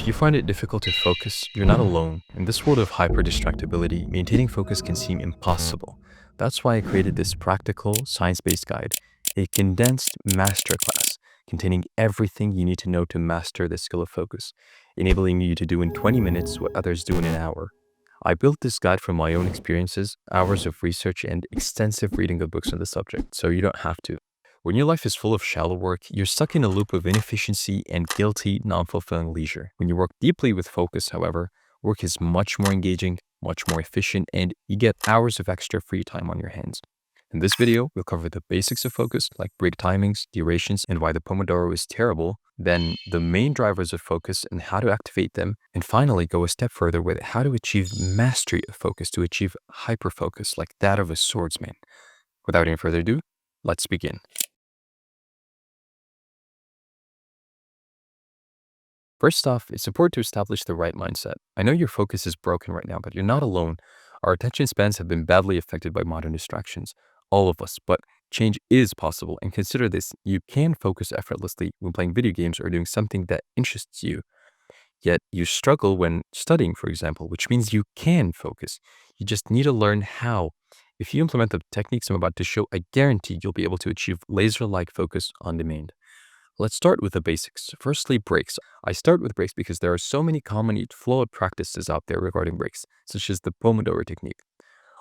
If you find it difficult to focus, you're not alone. In this world of hyper-distractibility, maintaining focus can seem impossible. That's why I created this practical, science-based guide, a condensed masterclass containing everything you need to know to master the skill of focus, enabling you to do in 20 minutes what others do in an hour. I built this guide from my own experiences, hours of research, and extensive reading of books on the subject, so you don't have to. When your life is full of shallow work, you're stuck in a loop of inefficiency and guilty, non-fulfilling leisure. When you work deeply with focus, however, work is much more engaging, much more efficient, and you get hours of extra free time on your hands. In this video, we'll cover the basics of focus, like break timings, durations, and why the Pomodoro is terrible, then the main drivers of focus and how to activate them, and finally go a step further with how to achieve mastery of focus to achieve hyperfocus like that of a swordsman. Without any further ado, let's begin. First off, it's important to establish the right mindset. I know your focus is broken right now, but you're not alone. Our attention spans have been badly affected by modern distractions, all of us, but change is possible. And consider this, you can focus effortlessly when playing video games or doing something that interests you. Yet you struggle when studying, for example, which means you can focus. You just need to learn how. If you implement the techniques I'm about to show, I guarantee you'll be able to achieve laser-like focus on demand. Let's start with the basics. Firstly, breaks. I start with breaks because there are so many common yet flawed practices out there regarding breaks, such as the Pomodoro technique.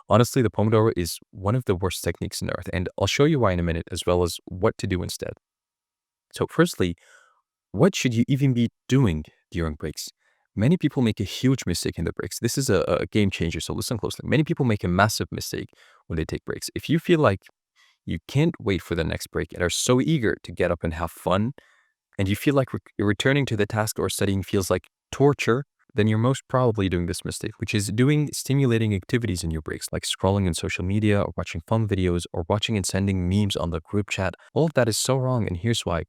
Honestly, the Pomodoro is one of the worst techniques on earth, and I'll show you why in a minute, as well as what to do instead. So firstly, what should you even be doing during breaks? Many people make a huge mistake in the breaks. This is a game changer, so listen closely. Many people make a massive mistake when they take breaks. If you feel like you can't wait for the next break and are so eager to get up and have fun, and you feel like returning to the task or studying feels like torture, then you're most probably doing this mistake, which is doing stimulating activities in your breaks, like scrolling on social media or watching fun videos or watching and sending memes on the group chat. All of that is so wrong, and here's why.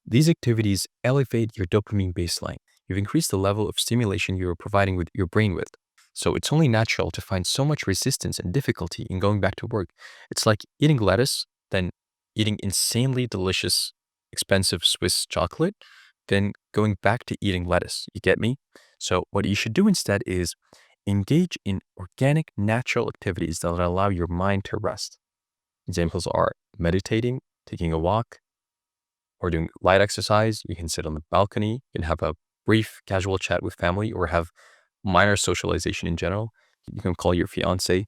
These activities elevate your dopamine baseline. You've increased the level of stimulation you're providing with your brain with. So it's only natural to find so much resistance and difficulty in going back to work. It's like eating lettuce, then eating insanely delicious, expensive Swiss chocolate, then going back to eating lettuce. You get me? So what you should do instead is engage in organic, natural activities that will allow your mind to rest. Examples are meditating, taking a walk, or doing light exercise. You can sit on the balcony, you can have a brief casual chat with family, or have minor socialization in general. You can call your fiance.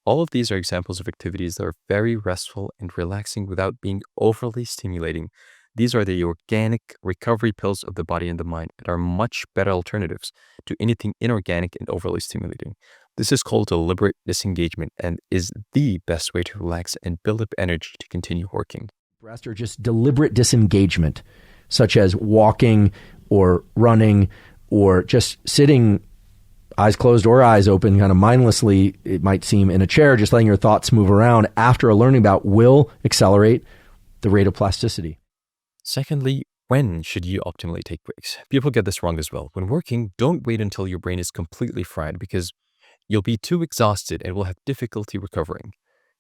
All of these are examples of activities that are very restful and relaxing without being overly stimulating. These are the organic recovery pills of the body and the mind and are much better alternatives to anything inorganic and overly stimulating. This is called deliberate disengagement and is the best way to relax and build up energy to continue working. Rest or just deliberate disengagement, such as walking or running or just sitting eyes closed or eyes open, kind of mindlessly, it might seem, in a chair, just letting your thoughts move around after a learning bout will accelerate the rate of plasticity. Secondly, when should you optimally take breaks? People get this wrong as well. When working, don't wait until your brain is completely fried because you'll be too exhausted and will have difficulty recovering.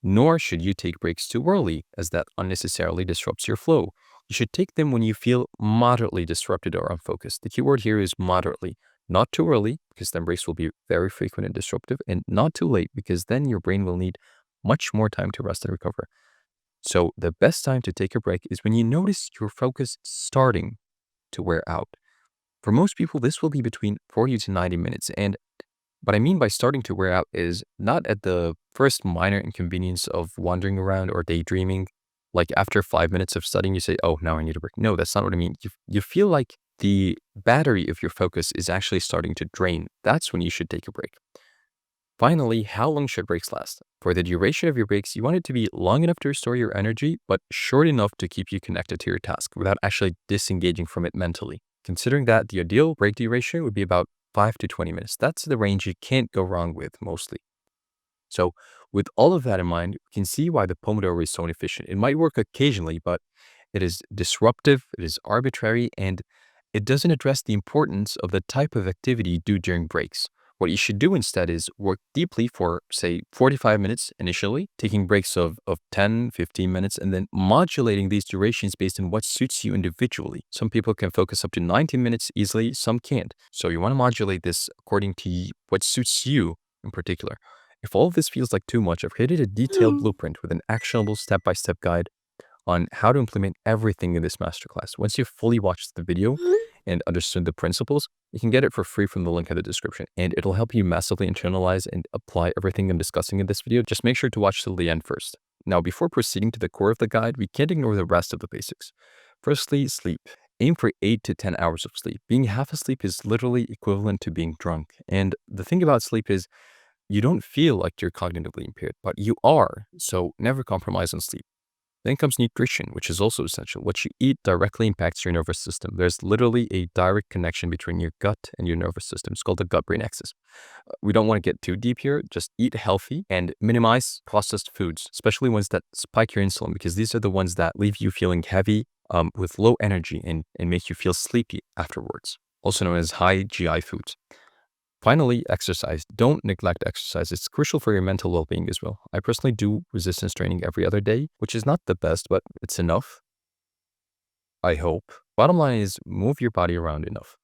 Nor should you take breaks too early, as that unnecessarily disrupts your flow. You should take them when you feel moderately disrupted or unfocused. The key word here is moderately. Not too early, because then breaks will be very frequent and disruptive, and not too late, because then your brain will need much more time to rest and recover. So the best time to take a break is when you notice your focus starting to wear out. For most people, this will be between 40 to 90 minutes, and what I mean by starting to wear out is not at the first minor inconvenience of wandering around or daydreaming. Like after 5 minutes of studying, you say, oh, now I need a break. No, that's not what I mean. You feel like the battery of your focus is actually starting to drain. That's when you should take a break. Finally, how long should breaks last? For the duration of your breaks, you want it to be long enough to restore your energy, but short enough to keep you connected to your task without actually disengaging from it mentally. Considering that the ideal break duration would be about 5 to 20 minutes. That's the range you can't go wrong with mostly. So with all of that in mind, you can see why the Pomodoro is so inefficient. It might work occasionally, but it is disruptive, it is arbitrary, and it doesn't address the importance of the type of activity you do during breaks. What you should do instead is work deeply for, say, 45 minutes initially, taking breaks of 10, 15 minutes, and then modulating these durations based on what suits you individually. Some people can focus up to 90 minutes easily, some can't. So you want to modulate this according to what suits you in particular. If all of this feels like too much, I've created a detailed blueprint with an actionable step-by-step guide on how to implement everything in this masterclass. Once you've fully watched the video and understood the principles, you can get it for free from the link in the description, and it'll help you massively internalize and apply everything I'm discussing in this video. Just make sure to watch till the end first. Now, before proceeding to the core of the guide, we can't ignore the rest of the basics. Firstly, sleep. Aim for 8 to 10 hours of sleep. Being half asleep is literally equivalent to being drunk. And the thing about sleep is you don't feel like you're cognitively impaired, but you are. So never compromise on sleep. Then comes nutrition, which is also essential. What you eat directly impacts your nervous system. There's literally a direct connection between your gut and your nervous system. It's called the gut-brain axis. We don't want to get too deep here. Just eat healthy and minimize processed foods, especially ones that spike your insulin, because these are the ones that leave you feeling heavy, with low energy and make you feel sleepy afterwards, also known as high GI foods. Finally, exercise. Don't neglect exercise. It's crucial for your mental well-being as well. I personally do resistance training every other day, which is not the best, but it's enough, I hope. Bottom line is move your body around enough.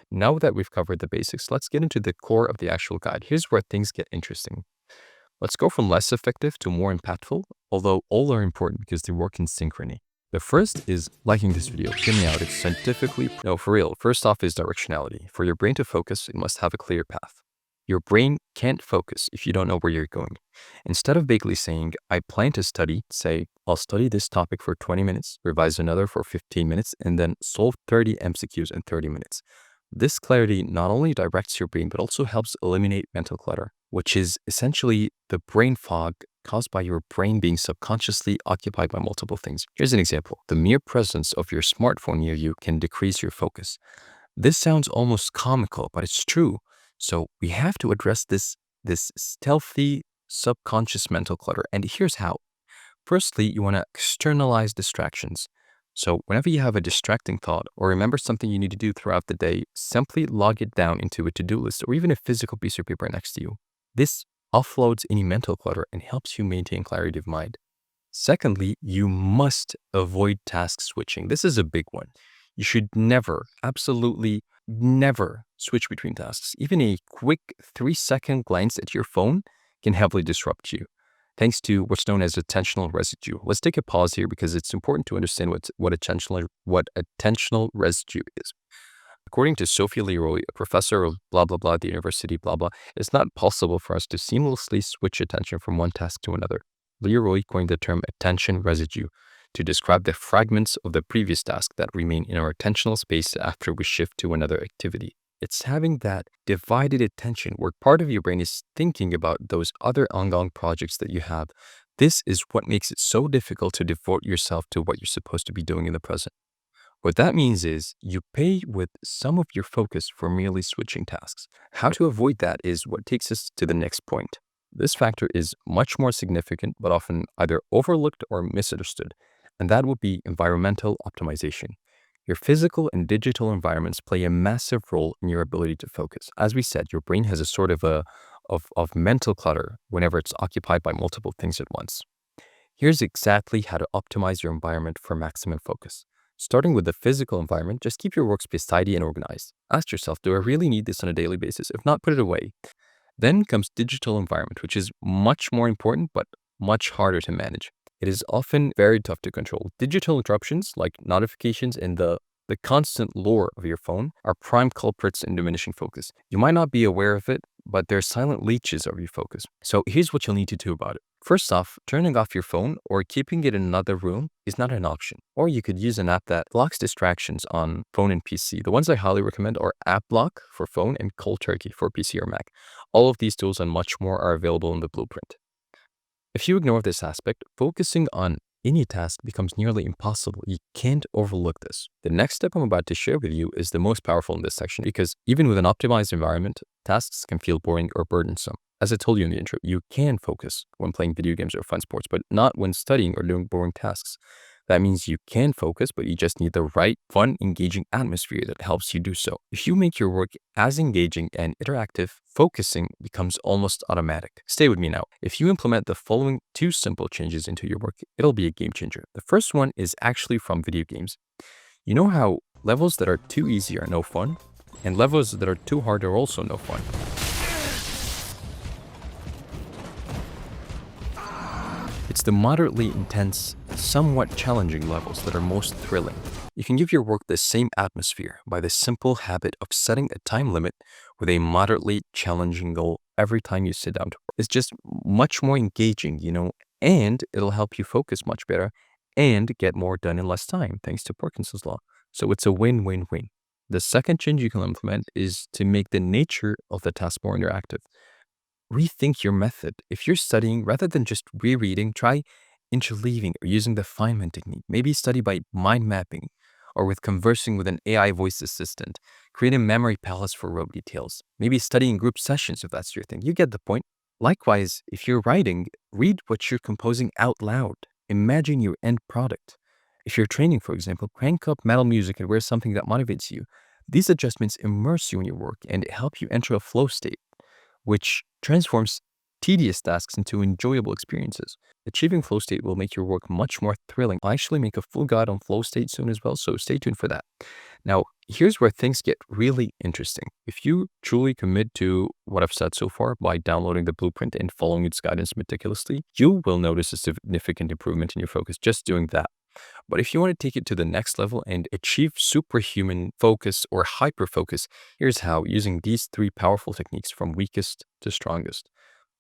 Now that we've covered the basics, let's get into the core of the actual guide. Here's where things get interesting. Let's go from less effective to more impactful, although all are important because they work in synchrony. The first is liking this video. Hear me out, it's scientifically, no, for real. First off is directionality. For your brain to focus, it must have a clear path. Your brain can't focus if you don't know where you're going. Instead of vaguely saying, I plan to study, say, I'll study this topic for 20 minutes, revise another for 15 minutes, and then solve 30 MCQs in 30 minutes. This clarity not only directs your brain, but also helps eliminate mental clutter, which is essentially the brain fog caused by your brain being subconsciously occupied by multiple things. Here's an example. The mere presence of your smartphone near you can decrease your focus. This sounds almost comical, but it's true. So we have to address this stealthy subconscious mental clutter. And here's how. Firstly, you want to externalize distractions. So whenever you have a distracting thought or remember something you need to do throughout the day, simply log it down into a to-do list or even a physical piece of paper next to you. This offloads any mental clutter and helps you maintain clarity of mind. Secondly, you must avoid task switching. This is a big one. You should never, absolutely never switch between tasks. Even a quick 3-second glance at your phone can heavily disrupt you, thanks to what's known as attentional residue. Let's take a pause here because it's important to understand what attentional residue is. According to Sophie Leroy, a professor of blah, blah, blah at the university, blah, blah, it's not possible for us to seamlessly switch attention from one task to another. Leroy coined the term attention residue to describe the fragments of the previous task that remain in our attentional space after we shift to another activity. It's having that divided attention where part of your brain is thinking about those other ongoing projects that you have. This is what makes it so difficult to devote yourself to what you're supposed to be doing in the present. What that means is you pay with some of your focus for merely switching tasks. How to avoid that is what takes us to the next point. This factor is much more significant, but often either overlooked or misunderstood, and that would be environmental optimization. Your physical and digital environments play a massive role in your ability to focus. As we said, your brain has a sort of mental clutter whenever it's occupied by multiple things at once. Here's exactly how to optimize your environment for maximum focus. Starting with the physical environment, just keep your workspace tidy and organized. Ask yourself, do I really need this on a daily basis? If not, put it away. Then comes digital environment, which is much more important, but much harder to manage. It is often very tough to control. Digital interruptions like notifications and the constant lure of your phone are prime culprits in diminishing focus. You might not be aware of it, but they're silent leeches of your focus. So here's what you'll need to do about it. First off, turning off your phone or keeping it in another room is not an option. Or you could use an app that blocks distractions on phone and PC. The ones I highly recommend are App Block for phone and Cold Turkey for PC or Mac. All of these tools and much more are available in the blueprint. If you ignore this aspect, focusing on any task becomes nearly impossible. You can't overlook this. The next step I'm about to share with you is the most powerful in this section because even with an optimized environment, tasks can feel boring or burdensome. As I told you in the intro, you can focus when playing video games or fun sports, but not when studying or doing boring tasks. That means you can focus, but you just need the right, fun, engaging atmosphere that helps you do so. If you make your work as engaging and interactive, focusing becomes almost automatic. Stay with me now. If you implement the following 2 simple changes into your work, it'll be a game changer. The first one is actually from video games. You know how levels that are too easy are no fun, and levels that are too hard are also no fun. It's the moderately intense, somewhat challenging levels that are most thrilling. You can give your work the same atmosphere by the simple habit of setting a time limit with a moderately challenging goal every time you sit down to work. It's just much more engaging, and it'll help you focus much better and get more done in less time, thanks to Parkinson's law. So it's a win-win-win. The second change you can implement is to make the nature of the task more interactive. Rethink your method. If you're studying, rather than just rereading, try interleaving or using the Feynman technique. Maybe study by mind mapping or with conversing with an AI voice assistant. Create a memory palace for rote details. Maybe study in group sessions if that's your thing. You get the point. Likewise, if you're writing, read what you're composing out loud. Imagine your end product. If you're training, for example, crank up metal music and wear something that motivates you. These adjustments immerse you in your work and help you enter a flow state, which transforms tedious tasks into enjoyable experiences. Achieving flow state will make your work much more thrilling. I'll actually make a full guide on flow state soon as well, so stay tuned for that. Now, here's where things get really interesting. If you truly commit to what I've said so far by downloading the blueprint and following its guidance meticulously, you will notice a significant improvement in your focus just doing that. But if you want to take it to the next level and achieve superhuman focus or hyperfocus, here's how, using these 3 powerful techniques from weakest to strongest.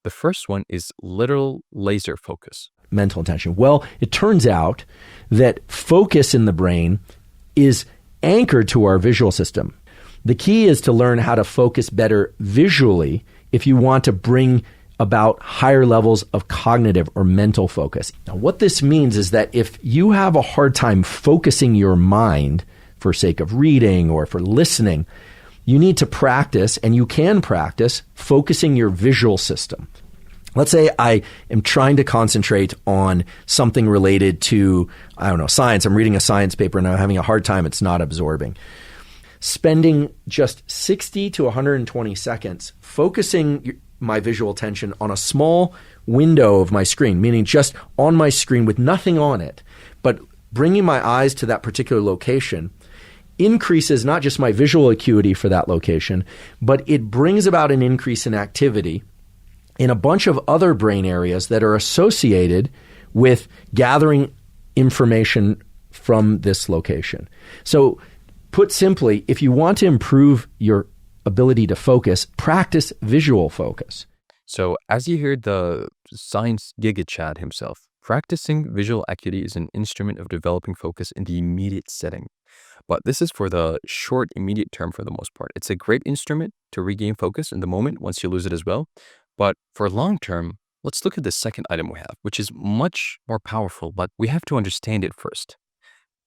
The first one is literal laser focus. Mental attention. Well, it turns out that focus in the brain is anchored to our visual system. The key is to learn how to focus better visually if you want to bring about higher levels of cognitive or mental focus. Now, what this means is that if you have a hard time focusing your mind for sake of reading or for listening, you need to practice, and you can practice, focusing your visual system. Let's say I am trying to concentrate on something related to, science. I'm reading a science paper and I'm having a hard time. It's not absorbing. Spending just 60 to 120 seconds focusing my visual attention on a small window of my screen, meaning just on my screen with nothing on it, but bringing my eyes to that particular location increases not just my visual acuity for that location, but it brings about an increase in activity in a bunch of other brain areas that are associated with gathering information from this location. So, put simply, if you want to improve your ability to focus, practice visual focus. So, as you heard the science giga chad himself, practicing visual acuity is an instrument of developing focus in the immediate setting. But this is for the short, immediate term for the most part. It's a great instrument to regain focus in the moment once you lose it as well. But for long term, let's look at the second item we have, which is much more powerful, but we have to understand it first.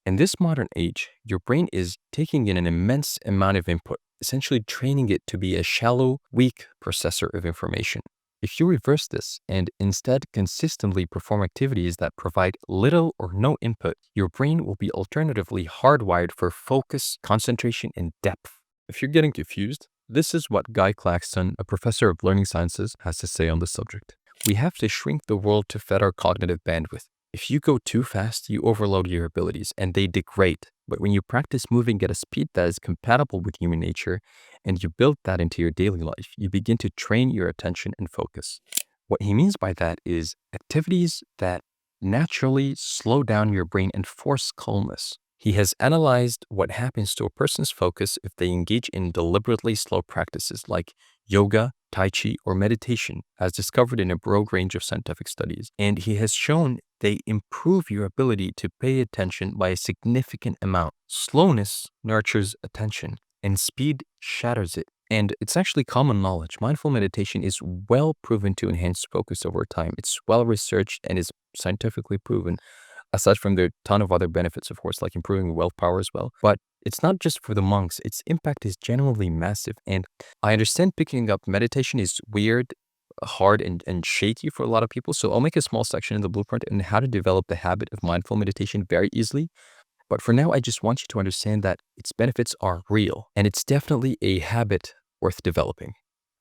In this modern age, your brain is taking in an immense amount of input, essentially training it to be a shallow, weak processor of information. If you reverse this and instead consistently perform activities that provide little or no input, your brain will be alternatively hardwired for focus, concentration, and depth. If you're getting confused, this is what Guy Claxton, a professor of learning sciences, has to say on this subject. We have to shrink the world to fit our cognitive bandwidth. If you go too fast, you overload your abilities and they degrade. But when you practice moving at a speed that is compatible with human nature and you build that into your daily life, you begin to train your attention and focus. What he means by that is activities that naturally slow down your brain and force calmness. He has analyzed what happens to a person's focus if they engage in deliberately slow practices like yoga, Tai Chi, or meditation, as discovered in a broad range of scientific studies. And he has shown they improve your ability to pay attention by a significant amount. Slowness nurtures attention, and speed shatters it. And it's actually common knowledge. Mindful meditation is well proven to enhance focus over time. It's well researched and is scientifically proven. Aside from the ton of other benefits, of course, like improving willpower as well. But it's not just for the monks. Its impact is genuinely massive. And I understand picking up meditation is weird hard and shaky for a lot of people. So I'll make a small section in the blueprint on how to develop the habit of mindful meditation very easily. But for now, I just want you to understand that its benefits are real, and it's definitely a habit worth developing.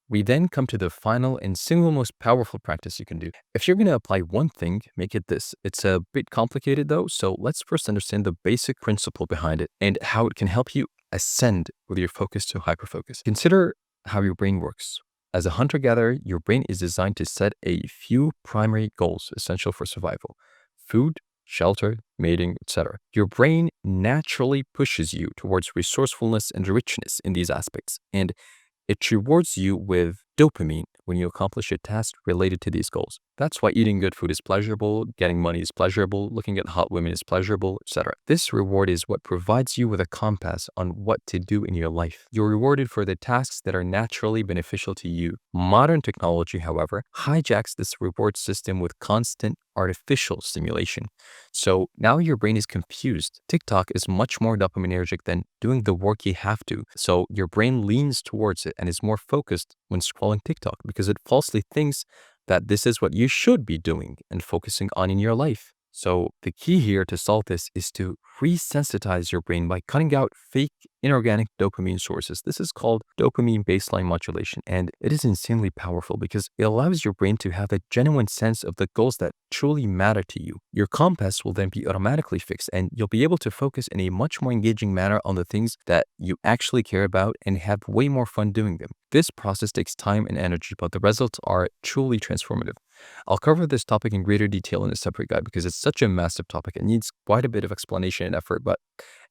We then come to the final and single most powerful practice you can do. If you're going to apply one thing, make it this. It's a bit complicated though, so let's first understand the basic principle behind it and how it can help you ascend with your focus to hyperfocus. Consider how your brain works. As a hunter-gatherer, your brain is designed to set a few primary goals essential for survival: food, shelter, mating, etc. Your brain naturally pushes you towards resourcefulness and richness in these aspects, and it rewards you with dopamine when you accomplish a task related to these goals. That's why eating good food is pleasurable, getting money is pleasurable, looking at hot women is pleasurable, etc. This reward is what provides you with a compass on what to do in your life. You're rewarded for the tasks that are naturally beneficial to you. Modern technology, however, hijacks this reward system with constant artificial stimulation. So now your brain is confused. TikTok is much more dopaminergic than doing the work you have to. So your brain leans towards it and is more focused when scrolling TikTok because it falsely thinks that this is what you should be doing and focusing on in your life. So the key here to solve this is to resensitize your brain by cutting out fake inorganic dopamine sources. This is called dopamine baseline modulation, and it is insanely powerful because it allows your brain to have a genuine sense of the goals that truly matter to you. Your compass will then be automatically fixed, and you'll be able to focus in a much more engaging manner on the things that you actually care about and have way more fun doing them. This process takes time and energy, but the results are truly transformative. I'll cover this topic in greater detail in a separate guide because it's such a massive topic. It needs quite a bit of explanation and effort, but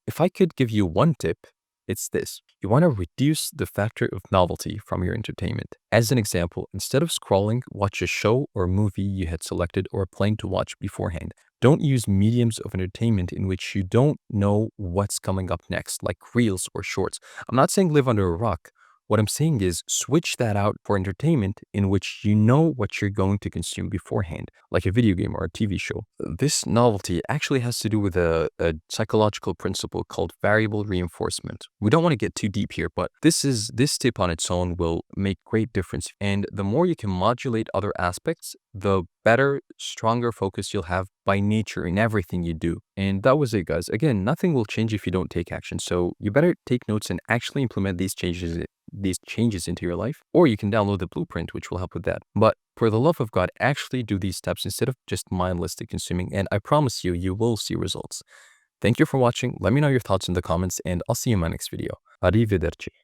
if I could give you one tip, it's this. You want to reduce the factor of novelty from your entertainment. As an example, instead of scrolling, watch a show or movie you had selected or planned to watch beforehand. Don't use mediums of entertainment in which you don't know what's coming up next, like reels or shorts. I'm not saying live under a rock. What I'm saying is switch that out for entertainment in which you know what you're going to consume beforehand, like a video game or a TV show. This novelty actually has to do with a psychological principle called variable reinforcement. We don't want to get too deep here, but this tip on its own will make great difference. And the more you can modulate other aspects, the better, stronger focus you'll have by nature in everything you do. And that was it, guys. Again, nothing will change if you don't take action. So you better take notes and actually implement these changes into your life, or you can download the blueprint, which will help with that. But for the love of God, actually do these steps instead of just mindlessly consuming, and I promise you, you will see results. Thank you for watching. Let me know your thoughts in the comments, and I'll see you in my next video. Arrivederci.